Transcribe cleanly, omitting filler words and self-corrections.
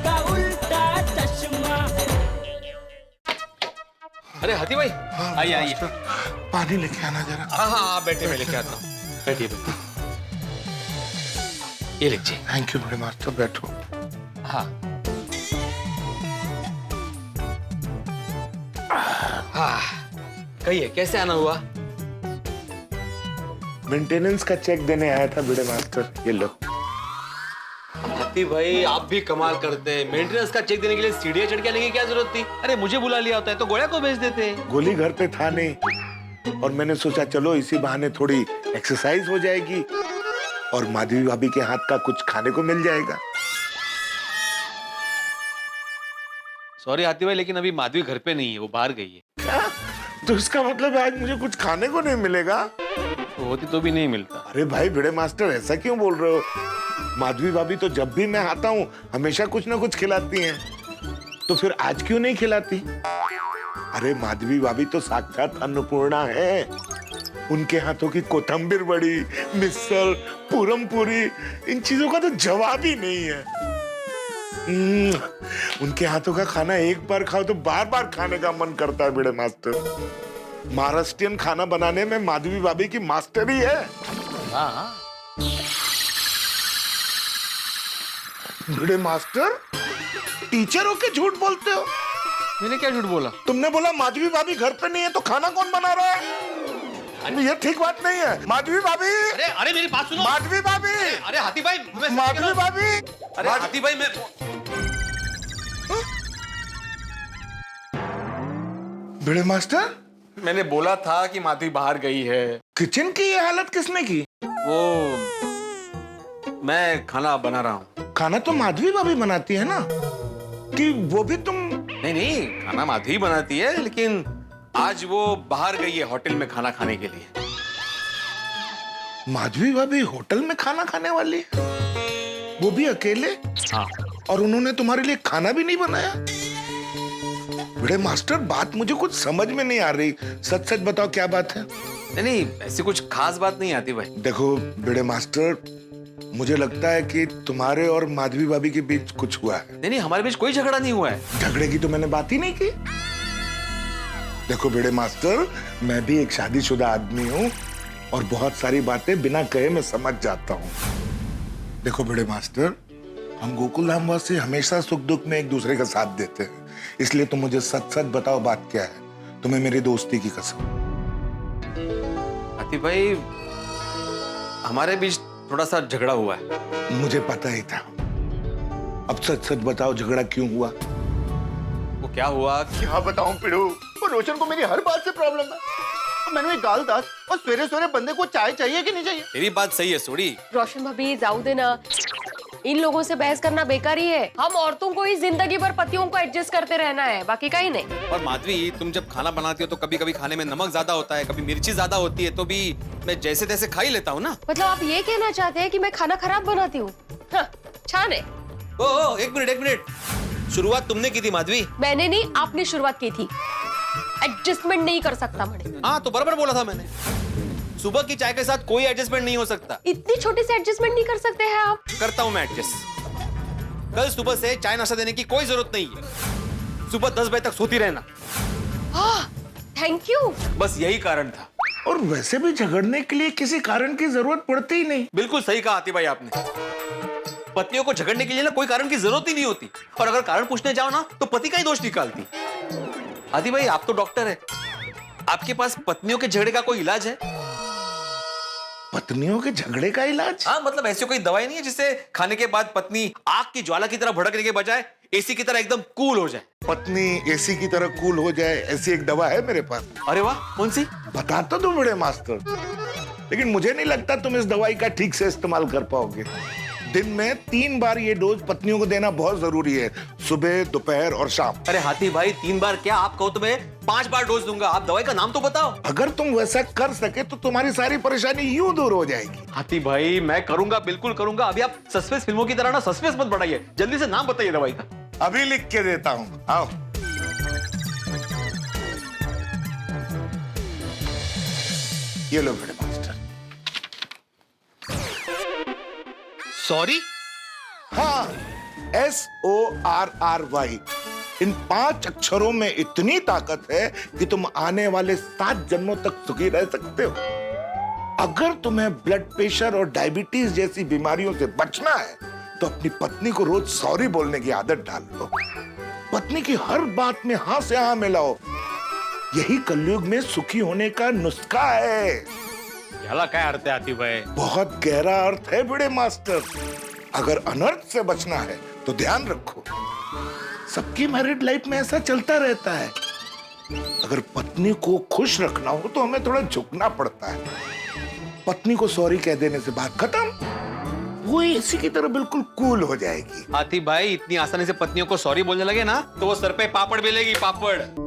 का उल्टा चश्मा। अरे हाथी भाई, आइए आइए। पानी लेके आना जरा। हाँ हाँ बैठे, मैं लेके आता हूँ। बैठिए बैठिए, ये लीजिए। थैंक यू बड़े मास्टर, बैठो। हाँ हाँ, कहिए कैसे आना हुआ? मेंटेनेंस का चेक देने आया था बड़े मास्टर, ये लो। हाथी भाई आप भी कमाल करते हैं, मेंटेनेंस का चेक देने के लिए सीढ़ियां चढ़ के आने की क्या जरूरत थी? अरे मुझे बुला लिया होता है तो गोया को भेज देते। गोली घर पे था नहीं और मैंने सोचा चलो इसी बहाने थोड़ी एक्सरसाइज हो जाएगी और माधवी भाभी के हाथ का कुछ खाने को मिल जाएगा। सॉरी हाथी भाई, लेकिन अभी माधवी घर पे नहीं है, वो बाहर गई है। क्या? तो इसका मतलब आज मुझे कुछ खाने को नहीं मिलेगा? तो होती तो भी नहीं मिलता। अरे भाई बड़े मास्टर ऐसा क्यों बोल रहे हो? माधवी भाभी तो जब भी मैं आता हूँ हमेशा कुछ ना कुछ खिलाती हैं, तो फिर आज क्यों नहीं खिलाती? अरे माधवी भाभी तो साक्षात अन्नपूर्णा है। उनके हाथों की कोथंबीर बड़ी, मिसल, पूरम पूरी, इन चीजों का तो जवाब ही नहीं है। उनके हाथों का खाना एक बार खाओ तो बार बार खाने का मन करता है बड़े मास्टर। महाराष्ट्रियन खाना बनाने में माधवी भाभी की मास्टरी है। हाँ बड़े मास्टर, टीचर होके झूठ बोलते हो? मैंने क्या झूठ बोला? तुमने बोला माधवी भाभी घर पे नहीं है तो खाना कौन बना रहा है? ये ठीक बात नहीं है। माधवी भाभी, अरे अरे मेरी बात सुनो। माधवी भाभी, अरे हाथी भाई, माधवी भाभी, अरे हाथी भाई मैं बड़े मास्टर, मैंने बोला था कि माधवी बाहर गई है। किचन की ये हालत किसने की? वो मैं खाना बना रहा हूँ। खाना तो माधवी भाभी बनाती है ना, कि वो भी तुम? नहीं नहीं, खाना माधवी बनाती है, लेकिन आज वो बाहर गई है होटल में खाना खाने के लिए। माधवी भाभी होटल में खाना खाने वाली है? वो भी अकेले? हाँ। और उन्होंने तुम्हारे लिए खाना भी नहीं बनाया? बड़े मास्टर, बात मुझे कुछ समझ में नहीं आ रही। सच सच बताओ क्या बात है? नहीं नहीं, ऐसी कुछ खास बात नहीं आती भाई। देखो बड़े मास्टर, मुझे लगता है कि तुम्हारे और माधवी भाभी के बीच कुछ हुआ है। नहीं नहीं, हमारे बीच कोई झगड़ा नहीं हुआ है। झगड़े की तो मैंने बात ही नहीं की। देखो बड़े मास्टर, मैं भी एक शादीशुदा आदमी हूँ और बहुत सारी बातें बिना कहे मैं समझ जाता हूँ। देखो बड़े मास्टर, हम गोकुल धाम वासी हमेशा सुख दुख में एक दूसरे का साथ देते हैं, इसलिए तुम मुझे सच सच बताओ बात क्या है, तुम्हें मेरी दोस्ती की कसम। हाथी भाई, हमारे बीच थोड़ा सा झगड़ा हुआ है। मुझे पता ही था। अब सच सच बताओ झगड़ा क्यों हुआ? वो क्या हुआ? क्या बताऊं पिड़ू, वो रोशन को मेरी हर बात से प्रॉब्लम है। मैंने एक गाल दास और सवेरे सवेरे बंदे को चाय चाहिए कि नहीं चाहिए? तेरी बात सही है सोडी। रोशन भाभी जाऊ देना, इन लोगों से बहस करना बेकार ही है। हम औरतों को ही जिंदगी भर पतियों को एडजस्ट करते रहना है, बाकी कहीं नहीं। और माधवी, तुम जब खाना बनाती हो तो कभी कभी खाने में नमक ज्यादा होता है, कभी मिर्ची ज्यादा होती है, तो भी मैं जैसे तैसे खा ही लेता हूँ ना। मतलब आप ये कहना चाहते हैं कि मैं खाना खराब बनाती हूँ? हाँ, छान है। ओ एक मिनट, शुरुआत तुमने की थी माधवी। मैंने नहीं, आपने शुरुआत की थी। एडजस्टमेंट नहीं कर सकता मैंने। हाँ तो बराबर बोला था मैंने। सुबह की चाय के साथ कोई एडजस्टमेंट नहीं हो सकता। इतनी छोटी सी एडजस्टमेंट नहीं कर सकते हैं आप? करता हूँ मैं एडजस्ट। कल सुबह से चाय नाश्ता देने की कोई जरूरत नहीं है। सुबह 10 बजे तक सोती रहना। Thank you. बस यही कारण था। और वैसे भी झगड़ने के लिए किसी कारण की जरूरत पड़ती ही नहीं। बिल्कुल सही कहा आती भाई आपने। पत्नियों को झगड़ने के लिए ना कोई कारण की जरूरत ही नहीं होती, और अगर कारण पूछने जाओ ना तो पति का ही दोष निकालती। आदि भाई, आप तो डॉक्टर है, आपके पास पत्नियों के झगड़े का कोई इलाज है? पत्नियों के झगड़े का इलाज? हाँ, मतलब ऐसी कोई दवाई नहीं है जिससे खाने के बाद पत्नी आग की ज्वाला की तरह भड़कने के बजाय एसी की तरह एकदम कूल हो जाए? पत्नी एसी की तरह कूल हो जाए, ऐसी एक दवा है मेरे पास। अरे वाह, कौन सी? बता तो दो बड़े मास्टर, लेकिन मुझे नहीं लगता तुम इस दवाई का ठीक से इस्तेमाल कर पाओगे। दिन में 3 बार ये डोज पत्नियों को देना बहुत जरूरी है, सुबह, दोपहर और शाम। अरे हाथी भाई, 3 बार क्या, आप कहो तो मैं 5 बार डोज दूंगा। आप दवाई का नाम तो बताओ। अगर तुम वैसा कर सके तो तुम्हारी सारी परेशानी यूं दूर हो जाएगी। हाथी भाई, मैं करूंगा, बिल्कुल करूंगा। अभी आप सस्पेंस फिल्मों की तरह ना सस्पेंस मत बढ़ाइए, जल्दी से नाम बताइए दवाई का। अभी लिख के देता हूँ, आओ। ये लो बड़े मास्टर। सॉरी? हाँ, SORRY। इन 5 अक्षरों में इतनी ताकत है कि तुम आने वाले 7 जन्मों तक सुखी रह सकते हो। अगर तुम्हें ब्लड प्रेशर और डायबिटीज जैसी बीमारियों से बचना है तो अपनी पत्नी को रोज सॉरी बोलने की आदत डाल लो। पत्नी की हर बात में हाँ से हाँ मिलाओ। यही कलयुग में सुखी होने का नुस्खा है। याला काय अर्थ है आती भाई? बहुत गहरा अर्थ है बड़े मास्टर। अगर अनर्थ से बचना है तो ध्यान रखो, सबकी मैरिड लाइफ में ऐसा चलता रहता है। अगर पत्नी को खुश रखना हो तो हमें थोड़ा झुकना पड़ता है। पत्नी को सॉरी कह देने से बात खत्म, वो इसी की तरह बिल्कुल कूल हो जाएगी। आती भाई इतनी आसानी से पत्नियों को सॉरी बोलने लगे ना तो वो सर पे पापड़ बेलेगी, पापड़।